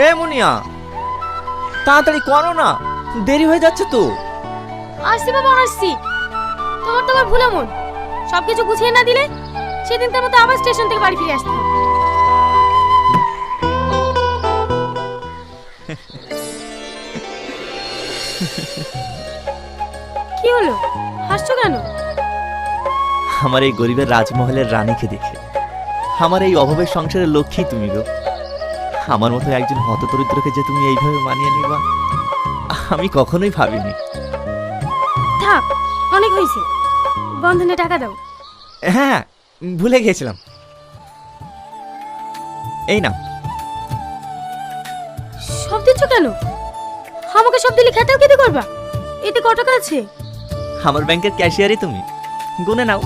এ মুনিয়া, তাড়াতাড়ি করো না, দেরি হয়ে যাচ্ছে তো। আসছি বাবা, আসছি। তোমার ভুল এমন, সবকিছু গুছিয়ে না দিলে সেদিনকার মতো আবার স্টেশন থেকে বাড়ি ফিরে আসতে হবে। কি হলো, হাসছো কেন? আমার এই গরিবের রাজমহলের রানীকে দেখে, আমার এই অভাবের সংসারের লক্ষ্মী তুমি গো। আমার মতো একজন হতদরিদ্রকে যে তুমি এইভাবে মানিয়ে নিবা, আমি কখনোই ভাবিনি। থাক, অনেক হয়েছে, বন্ধনে টাকা দাও। হ্যাঁ, ভুলে গিয়েছিলাম। এই না। সব দিচ্ছ কেন? আমাকে সব দিলে খেতেও খেতে করবা? এতে কত টাকা আছে? আমার ব্যাংকের ক্যাশিয়ারই তুমি, গুনে নাও।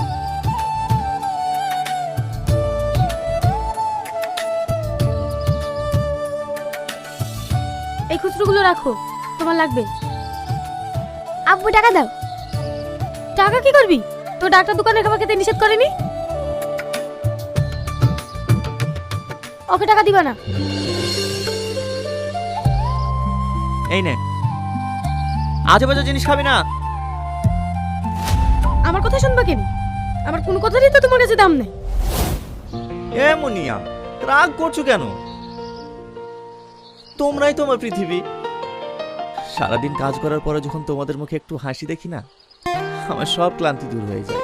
এই খুচরোগুলো রাখো, তোমার লাগবে। আব্বু টাকা দাও। টাকা কি করবি? তো ডাক্তার দোকানের খাবার খেতে নিষেধ করেনি? ওকে টাকা দিবা না। এই নে, আজে বাজে জিনিস খাবি না। আমার কথা শুনবা কেন? আমার কোনো কথারই তো তোমার কাছে দাম নেই। এ মুনিয়া, রাগ করছো কেন? তোমরাই তোমার পৃথিবী। সারাদিন কাজ করার পরে যখন তোমাদের মুখে একটু হাসি দেখি না, আমার সব ক্লান্তি দূর হয়ে যায়।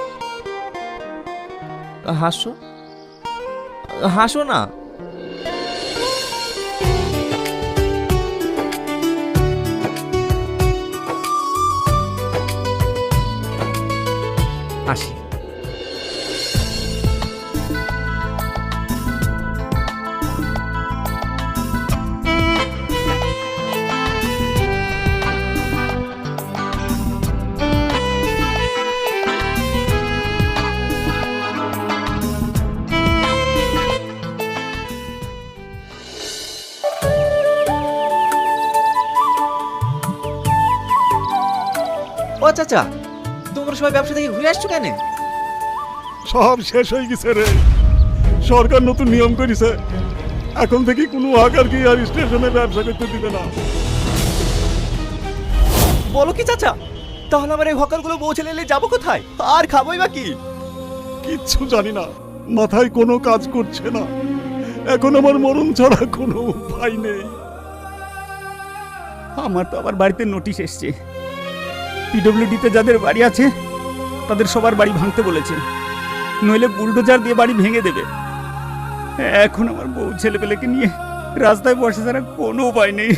হাসো, হাসো না। হাসি। ও চাচা, তোমরা সবাই ব্যবসা থেকে ঘুরে আসছো কেন? সব শেষ হয়ে গেছে রে। সরকার নতুন নিয়ম করেছে, এখন থেকে কোনো হকারকে আর স্টেশনে ব্যবসা করতে দিবে না। বলো কি চাচা? তাহলে আমার এই হকারগুলো বউ ছেলে নিয়ে যাবো কোথায়, আর খাবোই বা কি? কিচ্ছু জানি না, মাথায় কোনো কাজ করছে না। এখন আমার মরণ ছাড়া কোনো উপায় নেই। আমার তো আবার বাড়িতে নোটিশ এসছে, পিডব্লিউডিতে যাদের বাড়ি আছে তাদের সবার বাড়ি ভাঙতে বলেছে, নইলে বুলডোজার দিয়ে বাড়ি ভেঙে দেবে। এখন আমার বউ ছেলেপেলেকে নিয়ে রাস্তায় বসে ছাড়া কোনো উপায় নেই।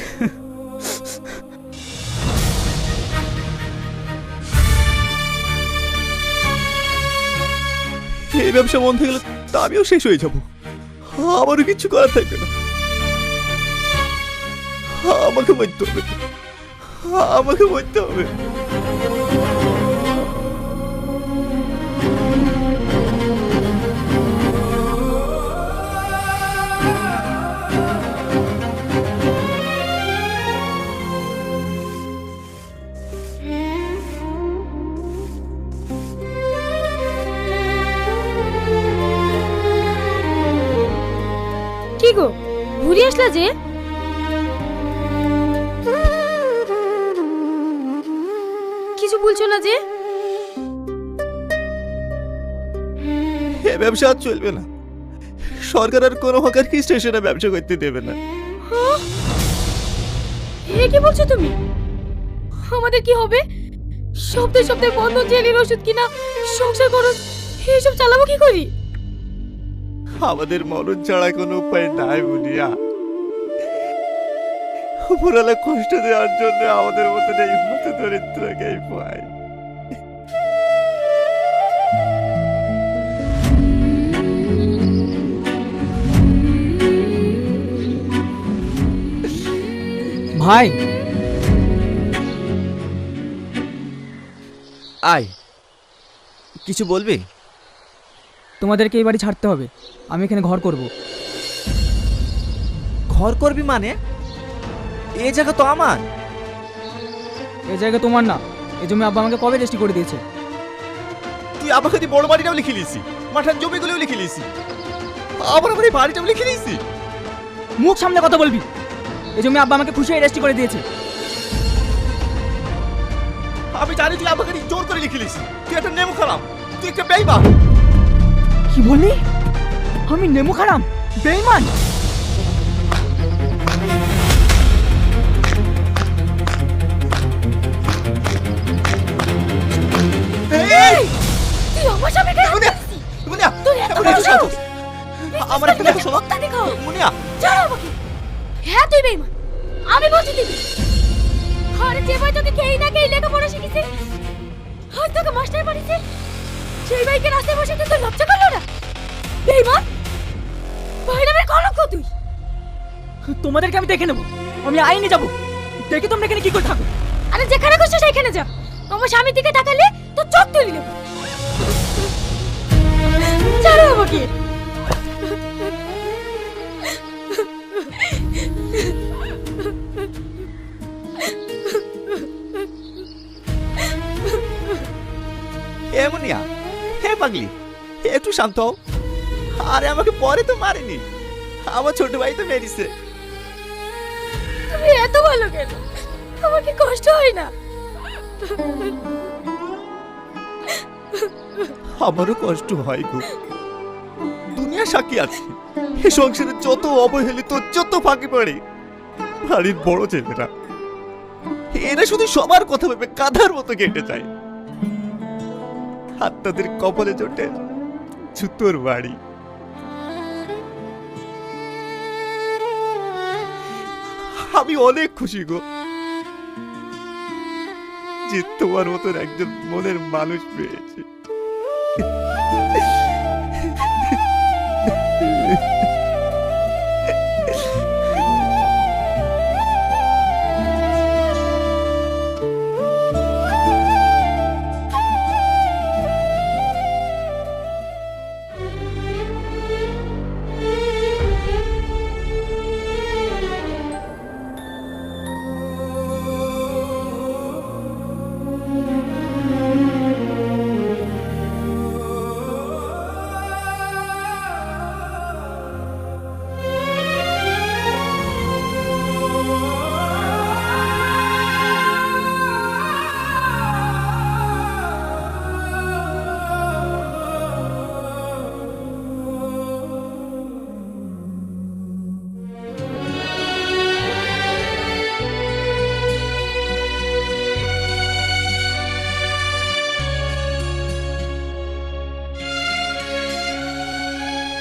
এই ব্যবসা বন্ধ হয়ে গেলে তা আমিও শেষ হয়ে যাবো, আমারও কিচ্ছু করার থাকবে না। আমাকে মরতে হবে, আমাকে মরতে হবে। কি গো, ঘুরে আসলা যে? কিছু বলছো না যে? এ ব্যবসা আর চলবে না। সরকার আর কোনো হকারকে স্টেশনে ব্যবসা করতে দেবে না। এ কি বলছো তুমি? আমাদের কি হবে? সপ্তাহে সপ্তাহে বন্ধন জেলের ওষুধ কিনা, সংসার খরচ, এসব চালাবো কি করি? আমাদের মরণ ছাড়া কোনো উপায় নাই বুনিয়া। উপরালা কষ্ট দেওয়ার জন্য আমাদের মতন এই মতো দরিদ্রকেই পায়। ভাই, আয়, কিছু বলবি? তোমাদেরকে এই বাড়ি ছাড়তে হবে, আমি এখানে ঘর করব। ঘর করবি মানে? এই জায়গা তো আমার। এই জায়গা তোমার না, এই জমি আব্বা আমাকে কবে রেজিস্ট্রি করে দিয়েছে। তুই আমাকে তুই বড় বাড়িটাও লিখে নিয়েছি, মাঠান জমিগুলোও লিখে নিয়েছি, আবার আমার এই বাড়িটাও লিখে নিয়েছি। মুখ সামনে কথা বলবি। এই জমি আব্বা আমাকে খুশি হয়ে রেজিস্ট্রি করে দিয়েছে। আমি জানি তুই আমাকে নিয়ে জোর করে লিখিলিস, তুই একটা নেমো খারাপ, তুই একটা বেইমান। কি বললি? আমি নেমু খারাম, বেঈমান? তুই আমার সামনে কেন মুনিয়া, আসছিস? মুনিয়া, তোর এত বড় মুনিয়া, সাহস! আমার একটা কথা শোনো। মুখটা দেখাও। মুনিয়া, ছাড়ো আমাকে। হ্যাঁ তুই বেঈমান, আমি বলছি তুই। আরে যে ভাই তোকে খেয়েই না খেয়ে লেখাপড়া শিখেছে, আজ তোকে মাস্টার বানিয়েছে, সেই ভাইকে রাস্তায় বসে তুই তোর লজ্জা করলো না? বেঈমান, বাইরে কলঙ্ক তুই। তোমাদেরকে আমি দেখে নেবো, আমি আইনে যাবো, দেখে তোমরা এখানে কি করে থাকো। আরে যেখানে খুশি সেখানে যা, আমার স্বামীর দিকে তাকালে তোর চোখ তুলে নেব। ছাড়ো আমাকে। এ মুনিয়া, হে পাগলি, একটু শান্ত হও। আরে আমাকে পরে তো মারেনি, আমার ছোট ভাই তো মেরেছে। তুমি এত ভালো কেন? আমার কি কষ্ট হয় না? আমারও কষ্ট হয় গো, দুনিয়া সাক্ষী আছে। এ সংসারে যত অবহেলিত, যত ফাঁকি পড়ে বাড়ির বড় ছেলেরা, এরা শুধু সবার কথা ভেবে কাঁধার মতো কেটে যায়। হাত তাদের কপালে জোটে ছুতোর বাড়ি। আমি অনেক খুশি গো যে তোমার মতন একজন মনের মানুষ পেয়েছি।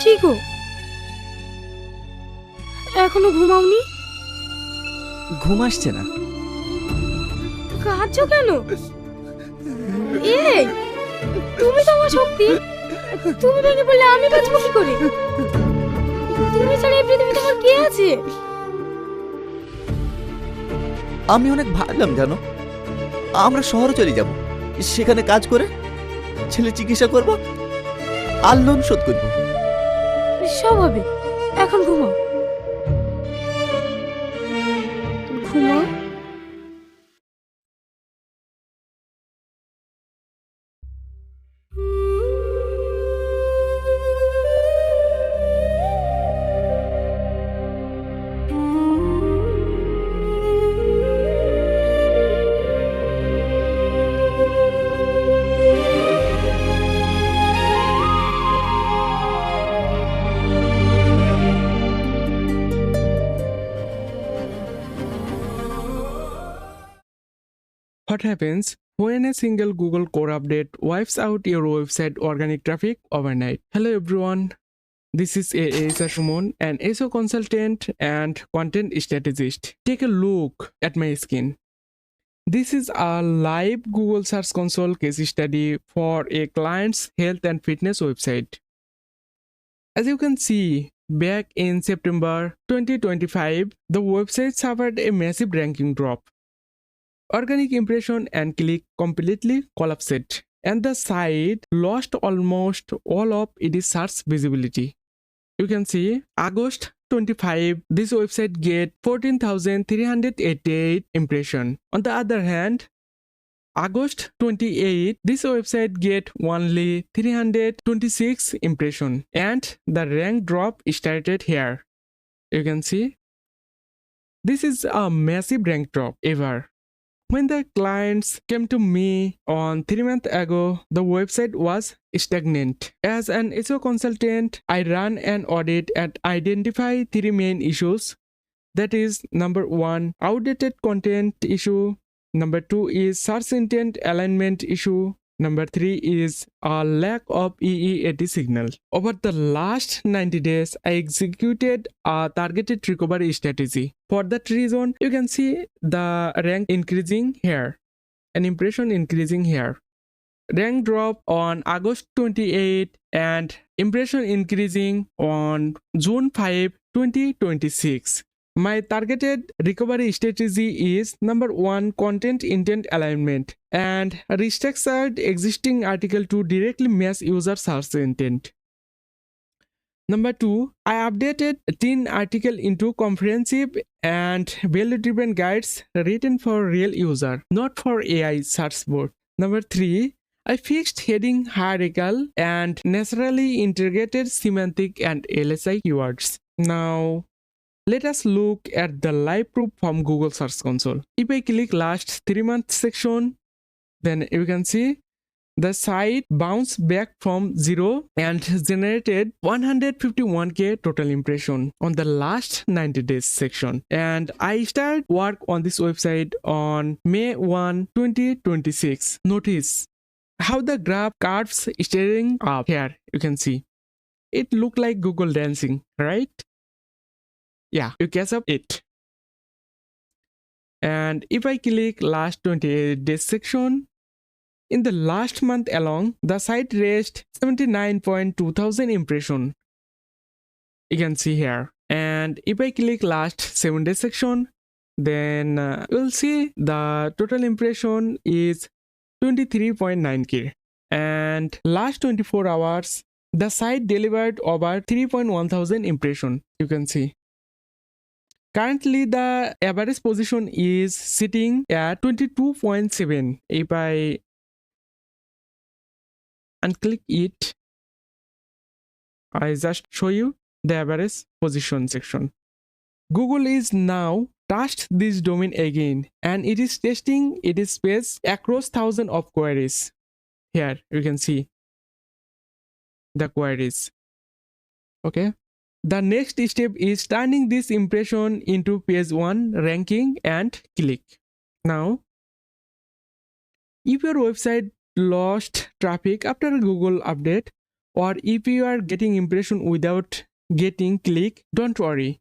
কি গো, এখনো ঘুমাওনি? ঘুম আসছে না। কাঁদছো কেন? এই, তুমি তো আমার শক্তি, তুমি ভেঙে পড়লে আমি বাঁচবো কি করে? তুমি ছাড়া এই পৃথিবীতে আমার কে আছে? আমি অনেক ভাবলাম জানো, আমরা শহরে চলে যাব, সেখানে কাজ করে ছেলে চিকিৎসা করব, আর লোন শোধ করব। সব হবে, এখন ঘুমাও। ঘুমাও। What happens when a single Google core update wipes out your website organic traffic overnight? Hello everyone, this is A.A. Sashumon, an SEO consultant and content strategist. Take a look at my screen. This is a live Google Search Console case study for a client's health and fitness website. As you can see, back in September 2025, the website suffered a massive ranking drop. Organic impression and click completely collapsed, and the site lost almost all of its search visibility. You can see August 25, this website get 14,388 impression. On the other hand, August 28, this website get only 326 impression, and the rank drop started here. You can see This is a massive rank drop ever. When the clients came to me on 3 months ago, the website was stagnant. As an SEO consultant, I run an audit and identify three main issues. That is, number one, outdated content issue. Number two is search intent alignment issue. Number three is a lack of EE80 signal. Over the last 90 days, I executed a targeted recovery strategy. For that reason, you can see the rank increasing here, an impression increasing here. Rank drop on August 28 and impression increasing on June 5, 2026. My targeted recovery strategy is number one, content intent alignment and restructured existing article to directly match user search intent. Number two, I updated 10 article into comprehensive and value-driven guides written for real user, not for AI search bot. Number three, I fixed heading hierarchical and naturally integrated semantic and LSI keywords. Now, let us look at the live proof from Google Search Console. If I click last 3 months section, then you can see the site bounced back from zero and generated 151k total impression on the last 90 days section. And I started work on this website on May 1, 2026. Notice how the graph curves steering up here. You can see it looked like Google dancing, right? Yeah, you catch up it. And if I click last 28 days section, in the last month alone, the site raised 79.2 thousand impression. You can see here. And if I click last 7 days section, then you'll see the total impression is 23.9k. And last 24 hours, the site delivered over 3.1 thousand impression. You can see. Currently, the average position is sitting at 22.7. If I unclick it, I just show you the average position section. Google is now touched this domain again and it is testing its space across thousands of queries. Here you can see the queries. Okay. The next step is turning this impression into page 1 ranking and click. Now, if your website lost traffic after a Google update, or if you are getting impression without getting click, don't worry.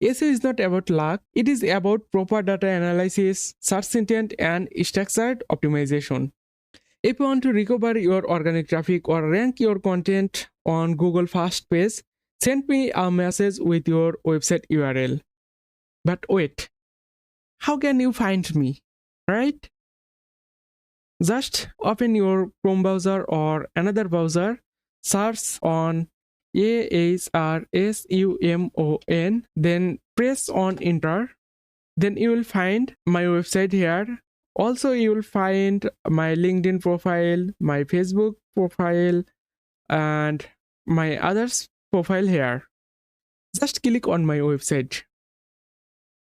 SEO is not about luck, it is about proper data analysis, search intent, and structured optimization. If you want to recover your organic traffic or rank your content on Google first page, send me a message with your website URL. But wait, how can you find me? Right? Just open your Chrome browser or another browser, search on AHRSUMON, then press on enter. Then you will find my website here. Also, you will find my LinkedIn profile, my Facebook profile, and my others profile here. Just click on my website.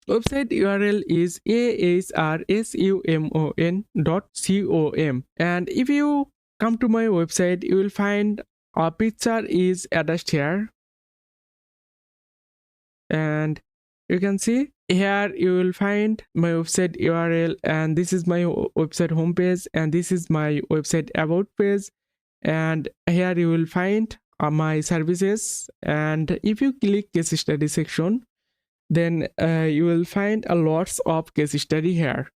Website URL is ahrSumon.com, and if you come to my website, you will find a picture is attached here, and you can see here you will find my website URL, and this is my website homepage, and this is my website about page, and here you will find my services. And if you click case study section, then you will find a lots of case study here.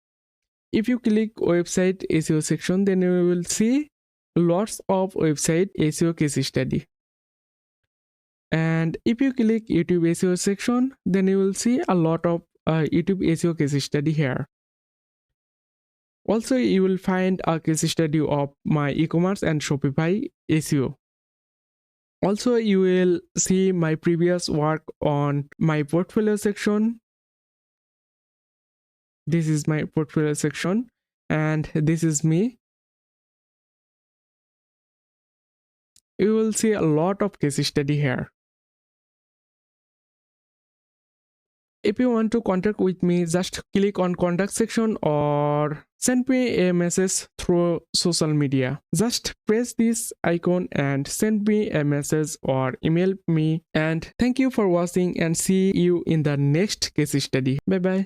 If you click website SEO section, then you will see lots of website SEO case study. And if you click YouTube SEO section, then you will see a lot of YouTube SEO case study here. Also, you will find a case study of my e-commerce and Shopify SEO. Also, you will see my previous work on my portfolio section. This is my portfolio section, and this is me. You will see a lot of case study here. If you want to contact with me, just click on contact section or send me a message through social media. Just press this icon and send me a message or email me. And thank you for watching and see you in the next case study. Bye bye.